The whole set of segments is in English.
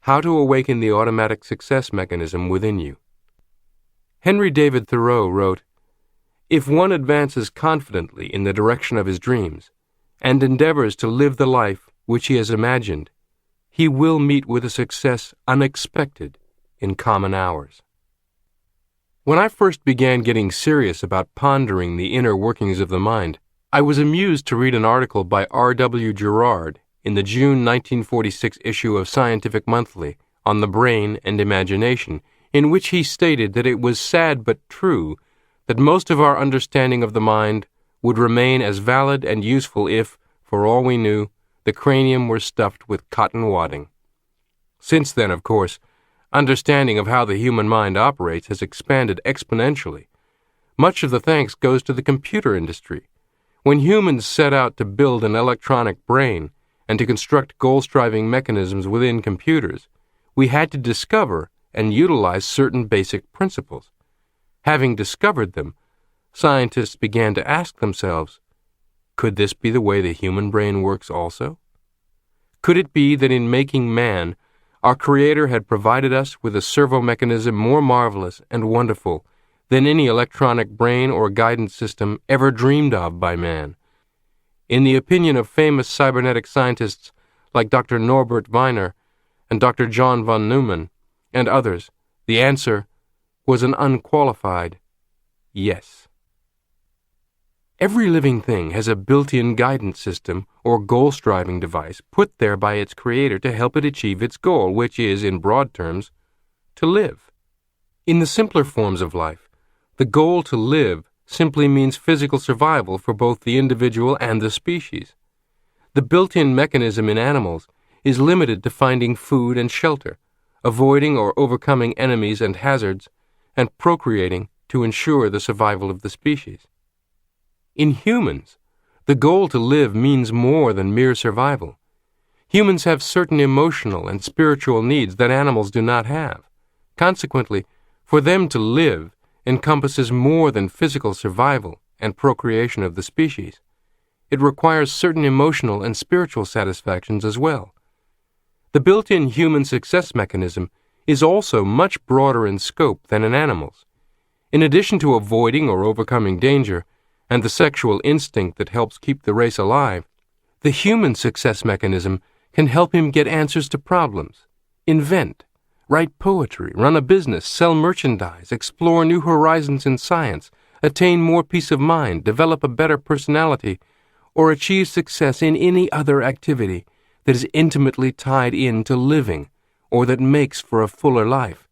How to Awaken the Automatic Success Mechanism Within You. Henry David Thoreau wrote, "If one advances confidently in the direction of his dreams, and endeavors to live the life which he has imagined, he will meet with a success unexpected in common hours." When I first began getting serious about pondering the inner workings of the mind, I was amused to read an article by R.W. Gerard in the June 1946 issue of Scientific Monthly on the brain and imagination, in which he stated that it was sad but true that most of our understanding of the mind would remain as valid and useful if, for all we knew, the cranium were stuffed with cotton wadding. Since then, of course, understanding of how the human mind operates has expanded exponentially. Much of the thanks goes to the computer industry. When humans set out to build an electronic brain and to construct goal-striving mechanisms within computers, we had to discover and utilize certain basic principles. Having discovered them, scientists began to ask themselves, could this be the way the human brain works also? Could it be that in making man, our Creator had provided us with a servo mechanism more marvelous and wonderful than any electronic brain or guidance system ever dreamed of by man? In the opinion of famous cybernetic scientists like Dr. Norbert Wiener and Dr. John von Neumann and others, the answer was an unqualified yes. Every living thing has a built-in guidance system or goal-striving device put there by its creator to help it achieve its goal, which is, in broad terms, to live. In the simpler forms of life, the goal to live simply means physical survival for both the individual and the species. The built-in mechanism in animals is limited to finding food and shelter, avoiding or overcoming enemies and hazards, and procreating to ensure the survival of the species. In humans, the goal to live means more than mere survival. Humans have certain emotional and spiritual needs that animals do not have. Consequently, for them to live encompasses more than physical survival and procreation of the species. It requires certain emotional and spiritual satisfactions as well. The built-in human success mechanism is also much broader in scope than in animals. In addition to avoiding or overcoming danger, and the sexual instinct that helps keep the race alive, the human success mechanism can help him get answers to problems, invent, write poetry, run a business, sell merchandise, explore new horizons in science, attain more peace of mind, develop a better personality, or achieve success in any other activity that is intimately tied in to living or that makes for a fuller life.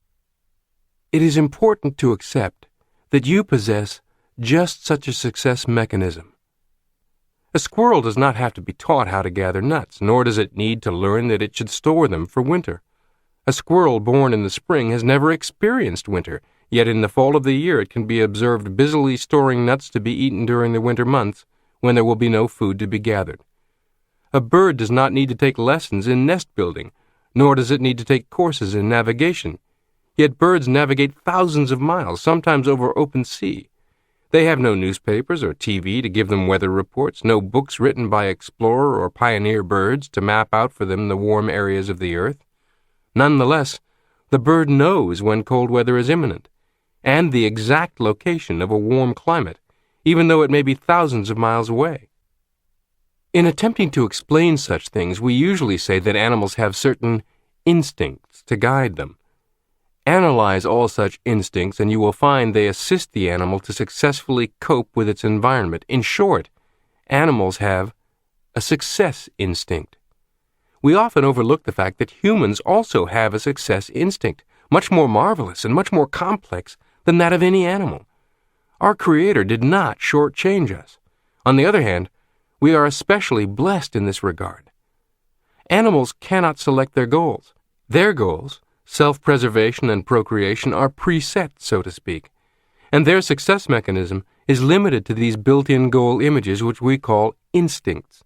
It is important to accept that you possess just such a success mechanism. A squirrel does not have to be taught how to gather nuts, nor does it need to learn that it should store them for winter. A squirrel born in the spring has never experienced winter, yet in the fall of the year it can be observed busily storing nuts to be eaten during the winter months, when there will be no food to be gathered. A bird does not need to take lessons in nest building, nor does it need to take courses in navigation. Yet birds navigate thousands of miles, sometimes over open sea. They have no newspapers or TV to give them weather reports, no books written by explorer or pioneer birds to map out for them the warm areas of the earth. Nonetheless, the bird knows when cold weather is imminent, and the exact location of a warm climate, even though it may be thousands of miles away. In attempting to explain such things, we usually say that animals have certain instincts to guide them. Analyze all such instincts, and you will find they assist the animal to successfully cope with its environment. In short, animals have a success instinct. We often overlook the fact that humans also have a success instinct, much more marvelous and much more complex than that of any animal. Our Creator did not shortchange us. On the other hand, we are especially blessed in this regard. Animals cannot select their goals. Their goals, self-preservation and procreation, are preset, so to speak, and their success mechanism is limited to these built-in goal images which we call instincts.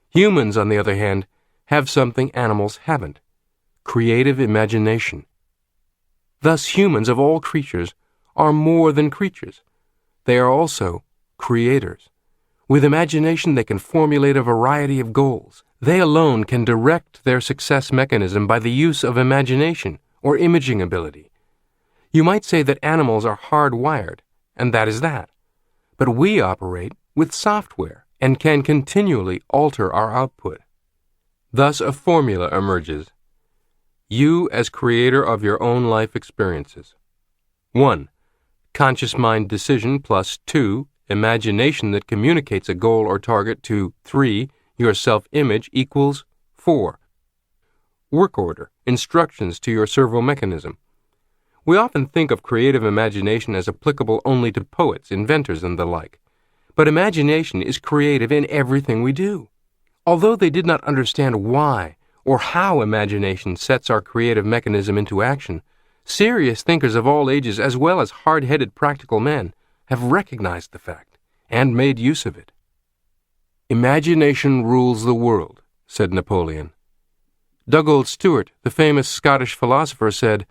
Humans, on the other hand, have something animals haven't: creative imagination. Thus, humans of all creatures are more than creatures. They are also creators. With imagination, they can formulate a variety of goals. They alone can direct their success mechanism by the use of imagination or imaging ability. You might say that animals are hardwired, and that is that. But we operate with software and can continually alter our output. Thus a formula emerges. You as creator of your own life experiences. 1. Conscious mind decision plus 2. Imagination that communicates a goal or target to 3. Your self-image equals 4. Work order, instructions to your servo mechanism. We often think of creative imagination as applicable only to poets, inventors, and the like. But imagination is creative in everything we do. Although they did not understand why or how imagination sets our creative mechanism into action, serious thinkers of all ages as well as hard-headed practical men have recognized the fact and made use of it. Imagination rules the world, said Napoleon. Dugald Stewart, the famous Scottish philosopher, said,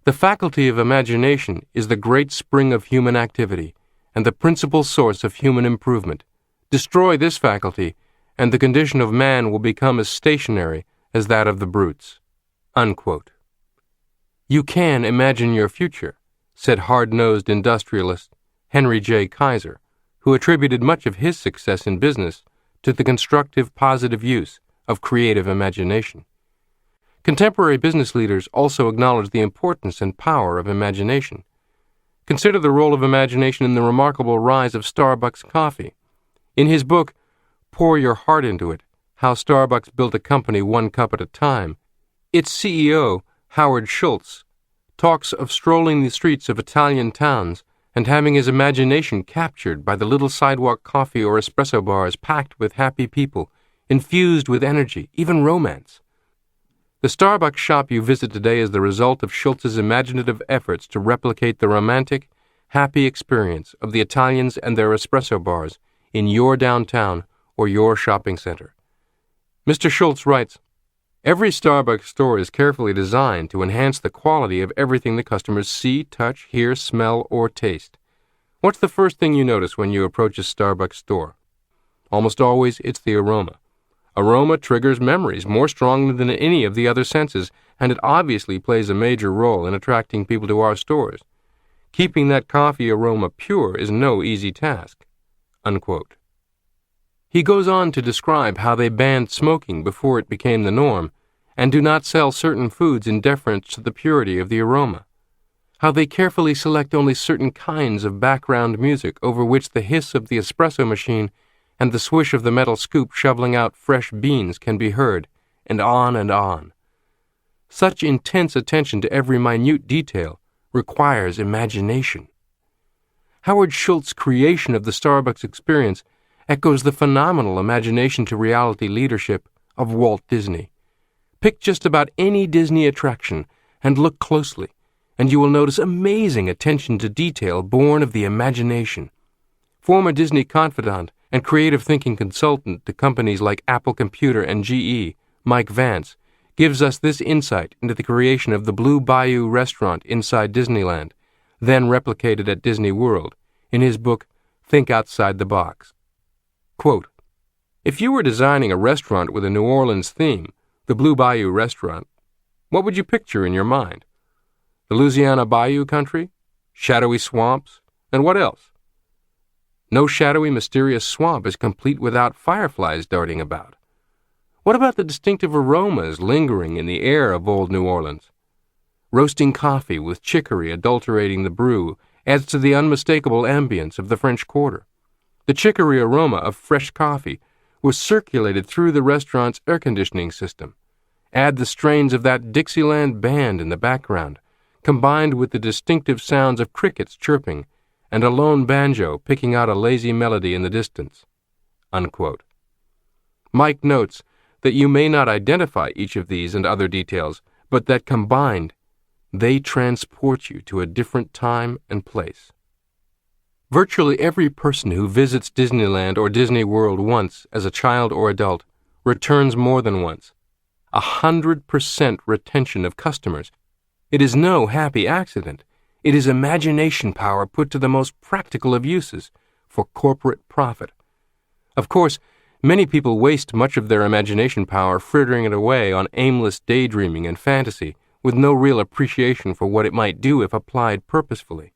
"The faculty of imagination is the great spring of human activity and the principal source of human improvement. Destroy this faculty, and the condition of man will become as stationary as that of the brutes." Unquote. You can imagine your future, said hard-nosed industrialist Henry J. Kaiser, who attributed much of his success in business to the constructive, positive use of creative imagination. Contemporary business leaders also acknowledge the importance and power of imagination. Consider the role of imagination in the remarkable rise of Starbucks coffee. In his book, Pour Your Heart Into It, How Starbucks Built a Company One Cup at a Time, its CEO, Howard Schultz, talks of strolling the streets of Italian towns and having his imagination captured by the little sidewalk coffee or espresso bars packed with happy people, infused with energy, even romance. The Starbucks shop you visit today is the result of Schultz's imaginative efforts to replicate the romantic, happy experience of the Italians and their espresso bars in your downtown or your shopping center. Mr. Schultz writes, "Every Starbucks store is carefully designed to enhance the quality of everything the customers see, touch, hear, smell, or taste. What's the first thing you notice when you approach a Starbucks store? Almost always, it's the aroma. Aroma triggers memories more strongly than any of the other senses, and it obviously plays a major role in attracting people to our stores. Keeping that coffee aroma pure is no easy task." Unquote. He goes on to describe how they banned smoking before it became the norm, and do not sell certain foods in deference to the purity of the aroma. How they carefully select only certain kinds of background music over which the hiss of the espresso machine and the swish of the metal scoop shoveling out fresh beans can be heard, and on and on. Such intense attention to every minute detail requires imagination. Howard Schultz's creation of the Starbucks experience echoes the phenomenal imagination to reality leadership of Walt Disney. Pick just about any Disney attraction and look closely, and you will notice amazing attention to detail born of the imagination. Former Disney confidant and creative thinking consultant to companies like Apple Computer and GE, Mike Vance, gives us this insight into the creation of the Blue Bayou restaurant inside Disneyland, then replicated at Disney World, in his book, Think Outside the Box. Quote, "If you were designing a restaurant with a New Orleans theme, the Blue Bayou restaurant, what would you picture in your mind? The Louisiana Bayou country? Shadowy swamps? And what else? No shadowy, mysterious swamp is complete without fireflies darting about. What about the distinctive aromas lingering in the air of old New Orleans? Roasting coffee with chicory adulterating the brew adds to the unmistakable ambience of the French Quarter. The chicory aroma of fresh coffee was circulated through the restaurant's air conditioning system. Add the strains of that Dixieland band in the background, combined with the distinctive sounds of crickets chirping and a lone banjo picking out a lazy melody in the distance." Unquote. Mike notes that you may not identify each of these and other details, but that combined, they transport you to a different time and place. Virtually every person who visits Disneyland or Disney World once as a child or adult returns more than once. 100% retention of customers. It is no happy accident. It is imagination power put to the most practical of uses for corporate profit. Of course, Many people waste much of their imagination power frittering it away on aimless daydreaming and fantasy, with no real appreciation for what it might do if applied purposefully.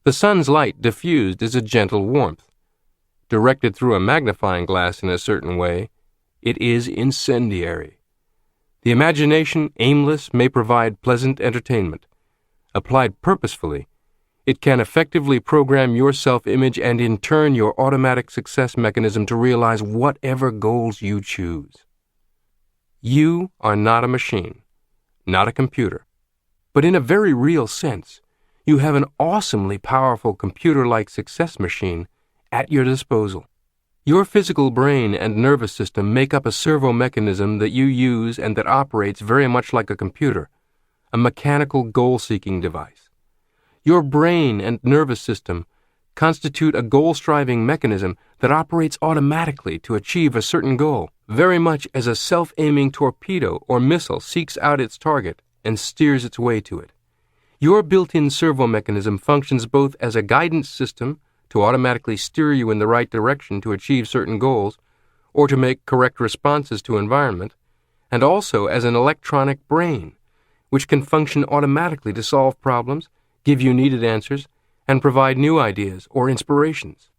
The sun's light diffused is a gentle warmth. Directed through a magnifying glass in a certain way, it is incendiary. The imagination, aimless, may provide pleasant entertainment. Applied purposefully, it can effectively program your self-image and in turn your automatic success mechanism to realize whatever goals you choose. You are not a machine, not a computer, but in a very real sense, you have an awesomely powerful computer-like success machine at your disposal. Your physical brain and nervous system make up a servo mechanism that you use and that operates very much like a computer, a mechanical goal-seeking device. Your brain and nervous system constitute a goal-striving mechanism that operates automatically to achieve a certain goal, very much as a self-aiming torpedo or missile seeks out its target and steers its way to it. Your built-in servo mechanism functions both as a guidance system to automatically steer you in the right direction to achieve certain goals or to make correct responses to environment, and also as an electronic brain, which can function automatically to solve problems, give you needed answers, and provide new ideas or inspirations.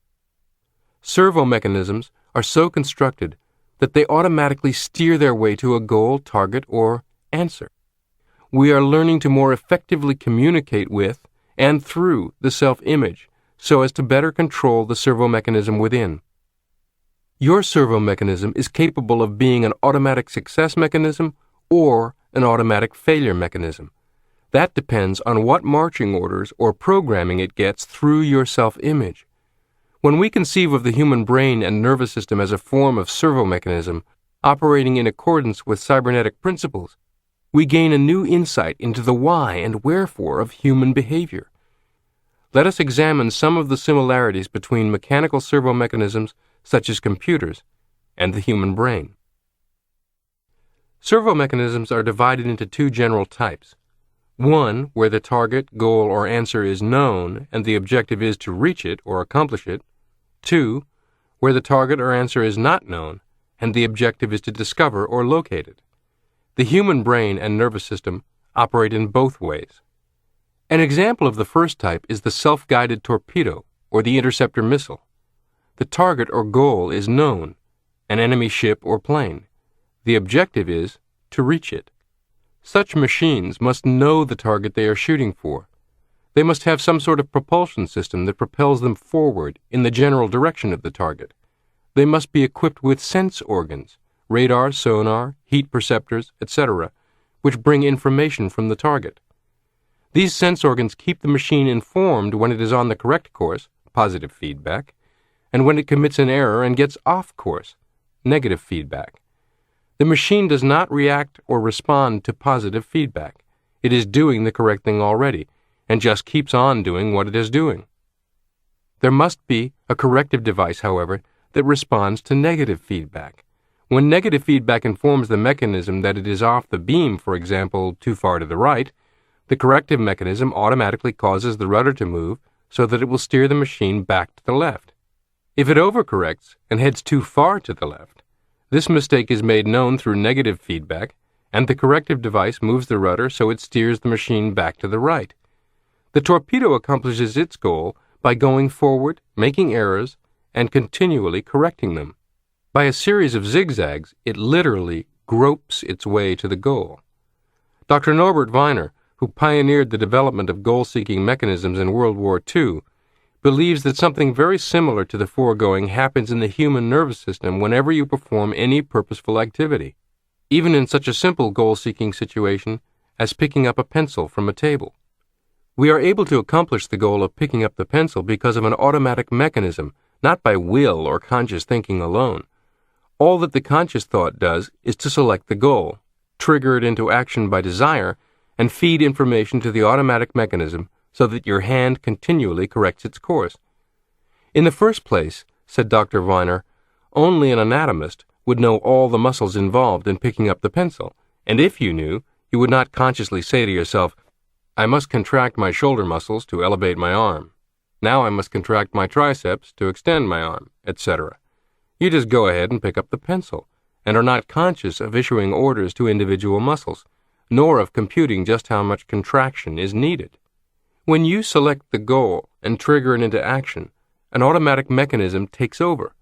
Servo mechanisms are so constructed that they automatically steer their way to a goal, target, or answer. We are learning to more effectively communicate with and through the self-image so as to better control the servo mechanism within. Your servo mechanism is capable of being an automatic success mechanism or an automatic failure mechanism. That depends on what marching orders or programming it gets through your self-image. When we conceive of the human brain and nervous system as a form of servo mechanism operating in accordance with cybernetic principles, we gain a new insight into the why and wherefore of human behavior. Let us examine some of the similarities between mechanical servo mechanisms, such as computers, and the human brain. Servo mechanisms are divided into two general types. One, where the target, goal, or answer is known and the objective is to reach it or accomplish it. Two, where the target or answer is not known and the objective is to discover or locate it. The human brain and nervous system operate in both ways. An example of the first type is the self-guided torpedo or the interceptor missile. The target or goal is known, an enemy ship or plane. The objective is to reach it. Such machines must know the target they are shooting for. They must have some sort of propulsion system that propels them forward in the general direction of the target. They must be equipped with sense organs, radar, sonar, heat perceptors, etc., which bring information from the target. These sense organs keep the machine informed when it is on the correct course, positive feedback, and when it commits an error and gets off course, negative feedback. The machine does not react or respond to positive feedback. It is doing the correct thing already, and just keeps on doing what it is doing. There must be a corrective device, however, that responds to negative feedback. When negative feedback informs the mechanism that it is off the beam, for example, too far to the right, the corrective mechanism automatically causes the rudder to move so that it will steer the machine back to the left. If it overcorrects and heads too far to the left, this mistake is made known through negative feedback, and the corrective device moves the rudder so it steers the machine back to the right. The torpedo accomplishes its goal by going forward, making errors, and continually correcting them. By a series of zigzags, it literally gropes its way to the goal. Dr. Norbert Wiener, who pioneered the development of goal-seeking mechanisms in World War II, believes that something very similar to the foregoing happens in the human nervous system whenever you perform any purposeful activity, even in such a simple goal-seeking situation as picking up a pencil from a table. We are able to accomplish the goal of picking up the pencil because of an automatic mechanism, not by will or conscious thinking alone. All that the conscious thought does is to select the goal, trigger it into action by desire, and feed information to the automatic mechanism so that your hand continually corrects its course. In the first place, said Dr. Wiener, only an anatomist would know all the muscles involved in picking up the pencil, and if you knew, you would not consciously say to yourself, I must contract my shoulder muscles to elevate my arm. Now I must contract my triceps to extend my arm, etc. You just go ahead and pick up the pencil, and are not conscious of issuing orders to individual muscles, nor of computing just how much contraction is needed. When you select the goal and trigger it into action, an automatic mechanism takes over.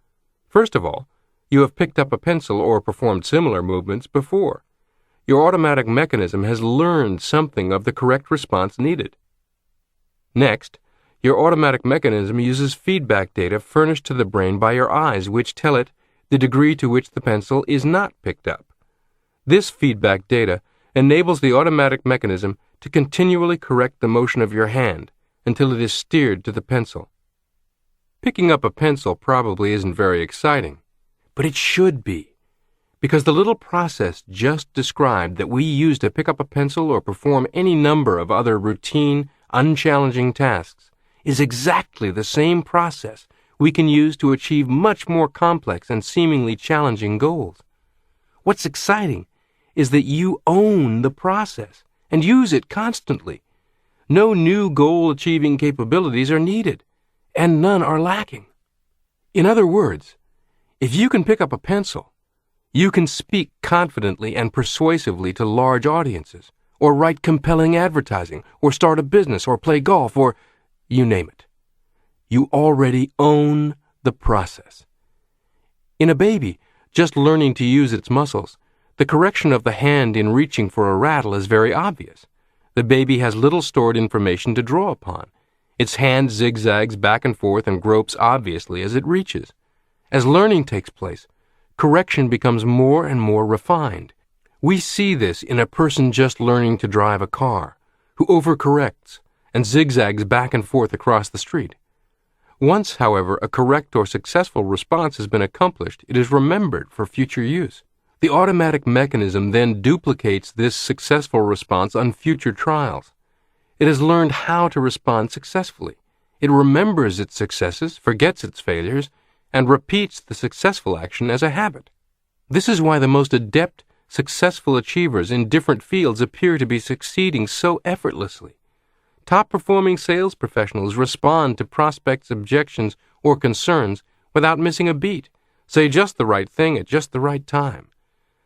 First of all, you have picked up a pencil or performed similar movements before. Your automatic mechanism has learned something of the correct response needed. Next, your automatic mechanism uses feedback data furnished to the brain by your eyes, which tell it the degree to which the pencil is not picked up. This feedback data enables the automatic mechanism to continually correct the motion of your hand until it is steered to the pencil. Picking up a pencil probably isn't very exciting, but it should be, because the little process just described that we use to pick up a pencil or perform any number of other routine, unchallenging tasks is exactly the same process we can use to achieve much more complex and seemingly challenging goals. What's exciting is that you own the process and use it constantly. No new goal-achieving capabilities are needed, and none are lacking. In other words, if you can pick up a pencil, you can speak confidently and persuasively to large audiences, or write compelling advertising, or start a business, or play golf, or you name it. You already own the process. In a baby, just learning to use its muscles, the correction of the hand in reaching for a rattle is very obvious. The baby has little stored information to draw upon. Its hand zigzags back and forth and gropes obviously as it reaches. As learning takes place, correction becomes more and more refined. We see this in a person just learning to drive a car, who overcorrects and zigzags back and forth across the street. Once, however, a correct or successful response has been accomplished, it is remembered for future use. The automatic mechanism then duplicates this successful response on future trials. It has learned how to respond successfully. It remembers its successes, forgets its failures, and repeats the successful action as a habit. This is why the most adept, successful achievers in different fields appear to be succeeding so effortlessly. Top-performing sales professionals respond to prospects' objections or concerns without missing a beat, say just the right thing at just the right time.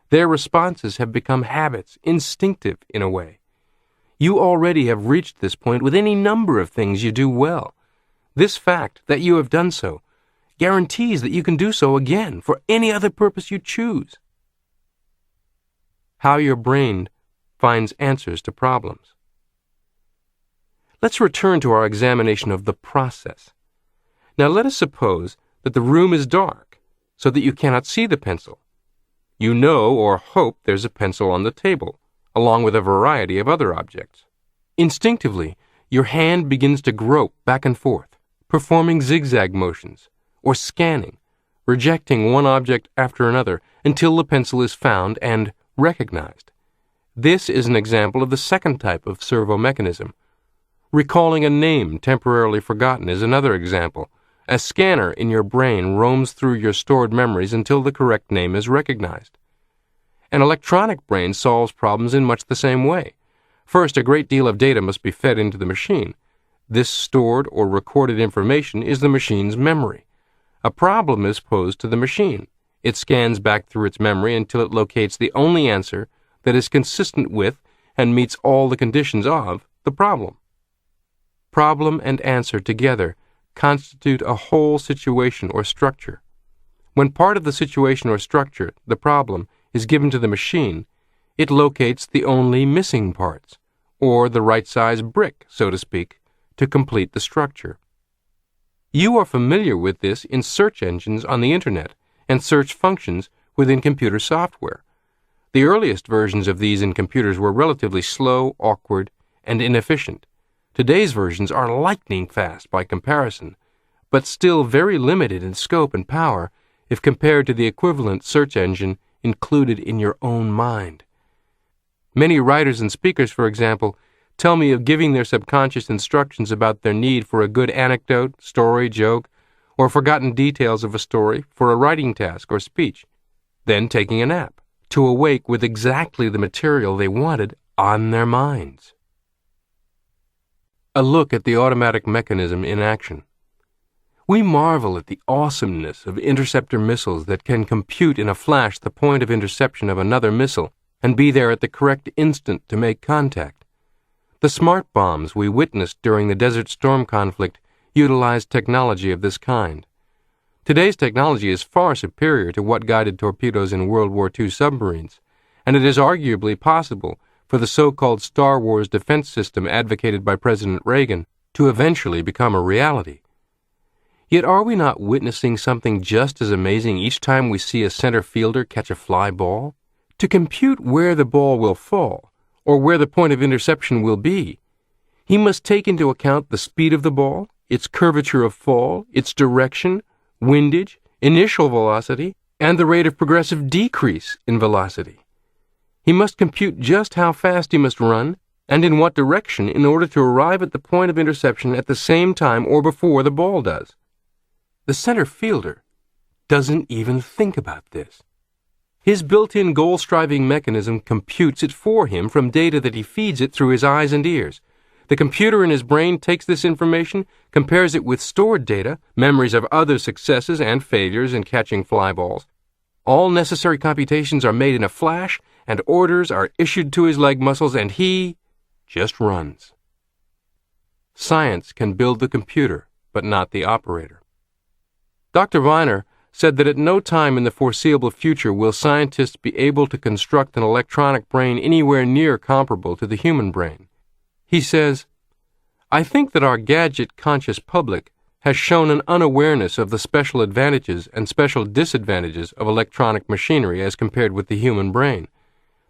Their responses have become habits, instinctive in a way. You already have reached this point with any number of things you do well. This fact that you have done so guarantees that you can do so again for any other purpose you choose. How your brain finds answers to problems. Let's return to our examination of the process. Now let us suppose that the room is dark, so that you cannot see the pencil. You know or hope there's a pencil on the table, along with a variety of other objects. Instinctively, your hand begins to grope back and forth, performing zigzag motions, or scanning, rejecting one object after another until the pencil is found and recognized. This is an example of the second type of servo mechanism. Recalling a name temporarily forgotten is another example. A scanner in your brain roams through your stored memories until the correct name is recognized. An electronic brain solves problems in much the same way. First, a great deal of data must be fed into the machine. This stored or recorded information is the machine's memory. A problem is posed to the machine. It scans back through its memory until it locates the only answer that is consistent with and meets all the conditions of the problem. Problem and answer together constitute a whole situation or structure. When part of the situation or structure, the problem, is given to the machine, it locates the only missing parts, or the right size brick, so to speak, to complete the structure. You are familiar with this in search engines on the Internet and search functions within computer software. The earliest versions of these in computers were relatively slow, awkward, and inefficient. Today's versions are lightning fast by comparison, but still very limited in scope and power if compared to the equivalent search engine included in your own mind. Many writers and speakers, for example, tell me of giving their subconscious instructions about their need for a good anecdote, story, joke, or forgotten details of a story for a writing task or speech, then taking a nap, to awake with exactly the material they wanted on their minds. A look at the automatic mechanism in action. We marvel at the awesomeness of interceptor missiles that can compute in a flash the point of interception of another missile and be there at the correct instant to make contact. The smart bombs we witnessed during the Desert Storm conflict utilized technology of this kind. Today's technology is far superior to what guided torpedoes in World War II submarines, and it is arguably possible for the so-called Star Wars defense system advocated by President Reagan to eventually become a reality. Yet are we not witnessing something just as amazing each time we see a center fielder catch a fly ball? To compute where the ball will fall, or where the point of interception will be, he must take into account the speed of the ball, its curvature of fall, its direction, windage, initial velocity, and the rate of progressive decrease in velocity. He must compute just how fast he must run and in what direction in order to arrive at the point of interception at the same time or before the ball does. The center fielder doesn't even think about this. His built-in goal-striving mechanism computes it for him from data that he feeds it through his eyes and ears. The computer in his brain takes this information, compares it with stored data, memories of other successes and failures in catching fly balls. All necessary computations are made in a flash, and orders are issued to his leg muscles, and he just runs. Science can build the computer, but not the operator. Dr. Viner said that at no time in the foreseeable future will scientists be able to construct an electronic brain anywhere near comparable to the human brain. He says, "I think that our gadget-conscious public has shown an unawareness of the special advantages and special disadvantages of electronic machinery as compared with the human brain.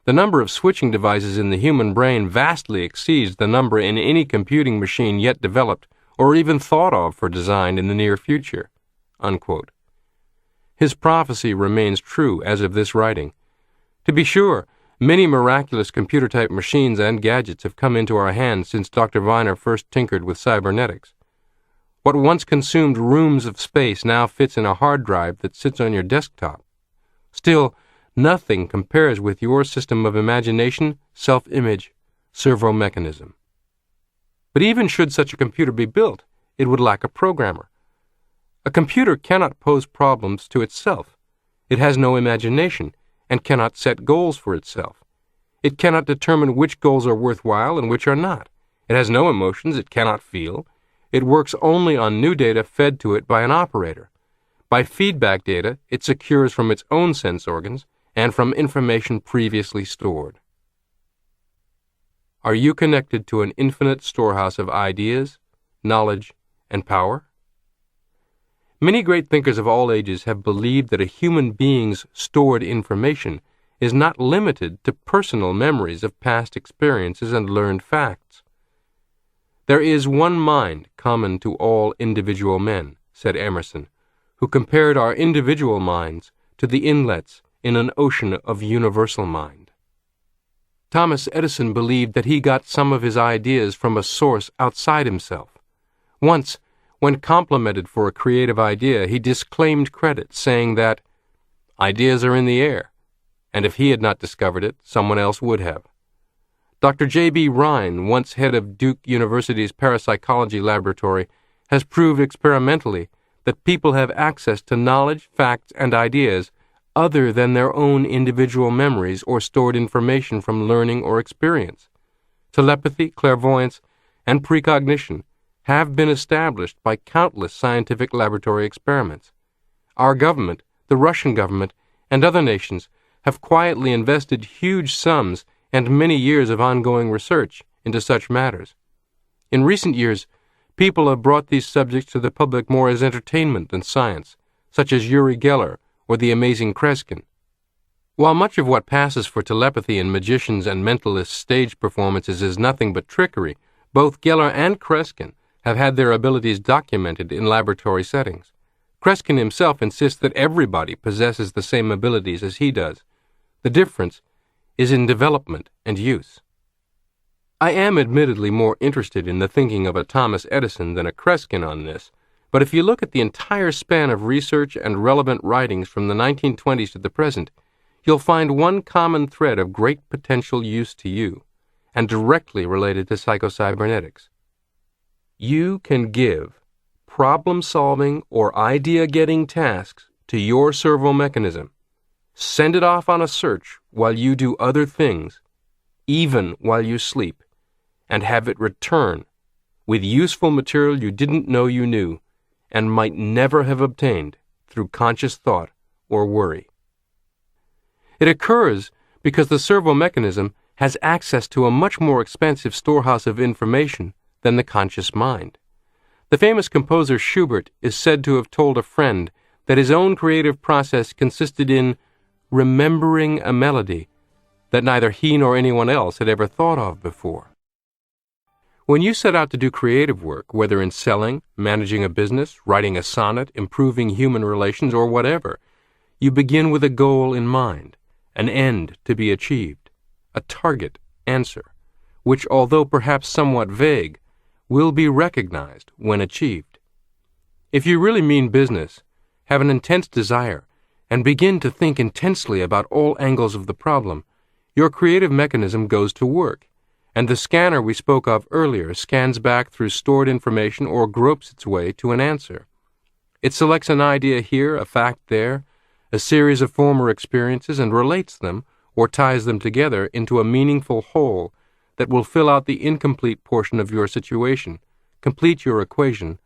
The number of switching devices in the human brain vastly exceeds the number in any computing machine yet developed or even thought of for design in the near future." Unquote. His prophecy remains true as of this writing. To be sure, many miraculous computer-type machines and gadgets have come into our hands since Dr. Viner first tinkered with cybernetics. What once consumed rooms of space now fits in a hard drive that sits on your desktop. Still, nothing compares with your system of imagination, self-image, servo mechanism. But even should such a computer be built, it would lack a programmer. A computer cannot pose problems to itself. It has no imagination and cannot set goals for itself. It cannot determine which goals are worthwhile and which are not. It has no emotions it cannot feel. It works only on new data fed to it by an operator. By feedback data, it secures from its own sense organs and from information previously stored. Are you connected to an infinite storehouse of ideas, knowledge, and power? Many great thinkers of all ages have believed that a human being's stored information is not limited to personal memories of past experiences and learned facts. "There is one mind common to all individual men," said Emerson, who compared our individual minds to the inlets in an ocean of universal mind. Thomas Edison believed that he got some of his ideas from a source outside himself. Once, when complimented for a creative idea, he disclaimed credit, saying that ideas are in the air, and if he had not discovered it, someone else would have. Dr. J.B. Rhine, once head of Duke University's parapsychology laboratory, has proved experimentally that people have access to knowledge, facts, and ideas other than their own individual memories or stored information from learning or experience. Telepathy, clairvoyance, and precognition have been established by countless scientific laboratory experiments. Our government, the Russian government, and other nations have quietly invested huge sums and many years of ongoing research into such matters. In recent years, people have brought these subjects to the public more as entertainment than science, such as Uri Geller or the amazing Kreskin. While much of what passes for telepathy in magicians and mentalists' stage performances is nothing but trickery, both Geller and Kreskin have had their abilities documented in laboratory settings. Kreskin himself insists that everybody possesses the same abilities as he does. The difference is in development and use. I am admittedly more interested in the thinking of a Thomas Edison than a Kreskin on this, but if you look at the entire span of research and relevant writings from the 1920s to the present, you'll find one common thread of great potential use to you, and directly related to psychocybernetics. You can give problem-solving or idea-getting tasks to your servo mechanism. Send it off on a search while you do other things, even while you sleep, and have it return with useful material you didn't know you knew and might never have obtained through conscious thought or worry. It occurs because the servo mechanism has access to a much more expansive storehouse of information than the conscious mind. The famous composer Schubert is said to have told a friend that his own creative process consisted in remembering a melody that neither he nor anyone else had ever thought of before. When you set out to do creative work, whether in selling, managing a business, writing a sonnet, improving human relations, or whatever, you begin with a goal in mind, an end to be achieved, a target answer, which, although perhaps somewhat vague, will be recognized when achieved. If you really mean business, have an intense desire, and begin to think intensely about all angles of the problem, your creative mechanism goes to work, and the scanner we spoke of earlier scans back through stored information or gropes its way to an answer. It selects an idea here, a fact there, a series of former experiences, and relates them, or ties them together into a meaningful whole that will fill out the incomplete portion of your situation, complete your equation,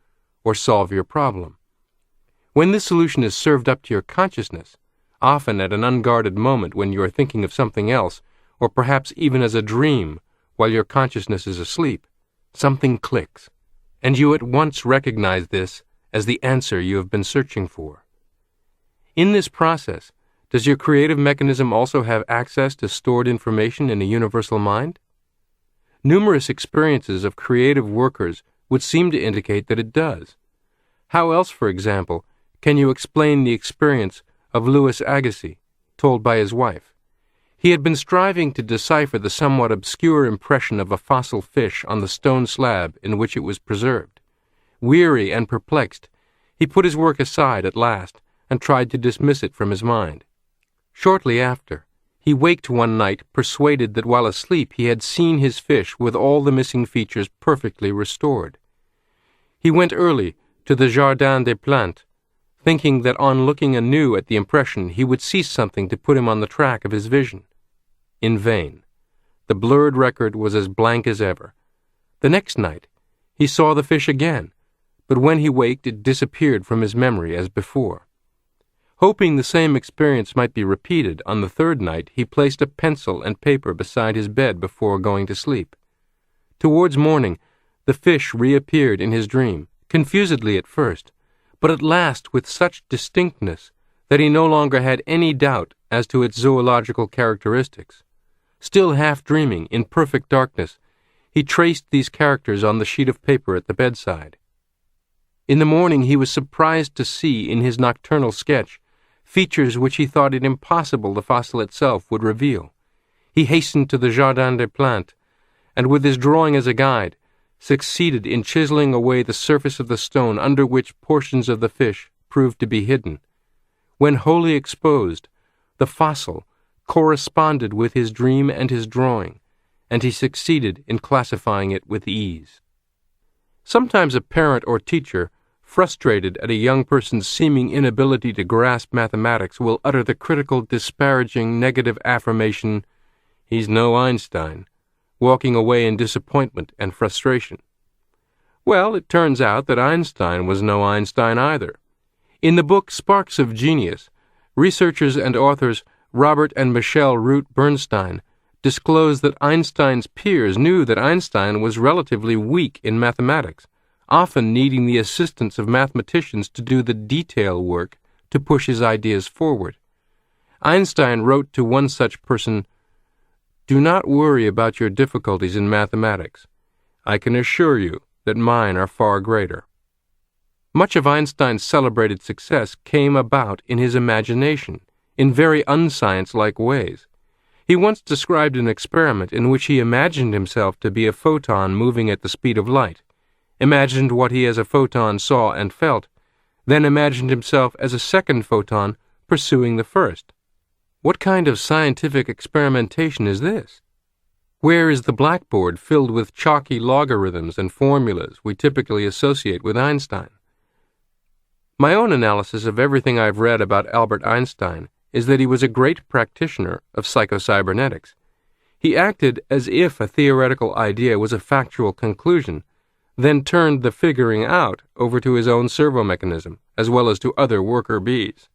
or solve your problem. When this solution is served up to your consciousness, often at an unguarded moment when you are thinking of something else, or perhaps even as a dream while your consciousness is asleep, something clicks, and you at once recognize this as the answer you have been searching for. In this process, does your creative mechanism also have access to stored information in a universal mind? Numerous experiences of creative workers would seem to indicate that it does. How else, for example, can you explain the experience of Louis Agassiz, told by his wife? He had been striving to decipher the somewhat obscure impression of a fossil fish on the stone slab in which it was preserved. Weary and perplexed, he put his work aside at last and tried to dismiss it from his mind. Shortly after, he waked one night persuaded that while asleep he had seen his fish with all the missing features perfectly restored. He went early to the Jardin des Plantes, thinking that on looking anew at the impression he would see something to put him on the track of his vision. In vain. The blurred record was as blank as ever. The next night, he saw the fish again, but when he waked it disappeared from his memory as before. Hoping the same experience might be repeated, on the third night he placed a pencil and paper beside his bed before going to sleep. Towards morning, the fish reappeared in his dream, confusedly at first, but at last with such distinctness that he no longer had any doubt as to its zoological characteristics. Still half dreaming, in perfect darkness, he traced these characters on the sheet of paper at the bedside. In the morning he was surprised to see in his nocturnal sketch features which he thought it impossible the fossil itself would reveal. He hastened to the Jardin des Plantes, and with his drawing as a guide, succeeded in chiseling away the surface of the stone under which portions of the fish proved to be hidden. When wholly exposed, the fossil corresponded with his dream and his drawing, and he succeeded in classifying it with ease. Sometimes a parent or teacher, frustrated at a young person's seeming inability to grasp mathematics, will utter the critical, disparaging, negative affirmation, "He's no Einstein," walking away in disappointment and frustration. Well, it turns out that Einstein was no Einstein either. In the book Sparks of Genius, researchers and authors Robert and Michelle Root Bernstein disclosed that Einstein's peers knew that Einstein was relatively weak in mathematics, often needing the assistance of mathematicians to do the detail work to push his ideas forward. Einstein wrote to one such person, "Do not worry about your difficulties in mathematics. I can assure you that mine are far greater." Much of Einstein's celebrated success came about in his imagination, in very unscience-like ways. He once described an experiment in which he imagined himself to be a photon moving at the speed of light, imagined what he as a photon saw and felt, then imagined himself as a second photon pursuing the first. What kind of scientific experimentation is this? Where is the blackboard filled with chalky logarithms and formulas we typically associate with Einstein? My own analysis of everything I've read about Albert Einstein is that he was a great practitioner of psychocybernetics. He acted as if a theoretical idea was a factual conclusion, then turned the figuring out over to his own servo mechanism, as well as to other worker bees.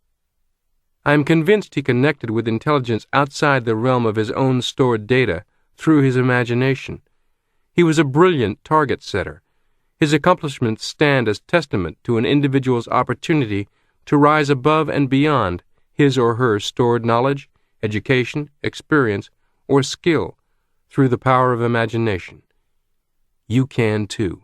I am convinced he connected with intelligence outside the realm of his own stored data through his imagination. He was a brilliant target setter. His accomplishments stand as testament to an individual's opportunity to rise above and beyond his or her stored knowledge, education, experience, or skill through the power of imagination. You can too.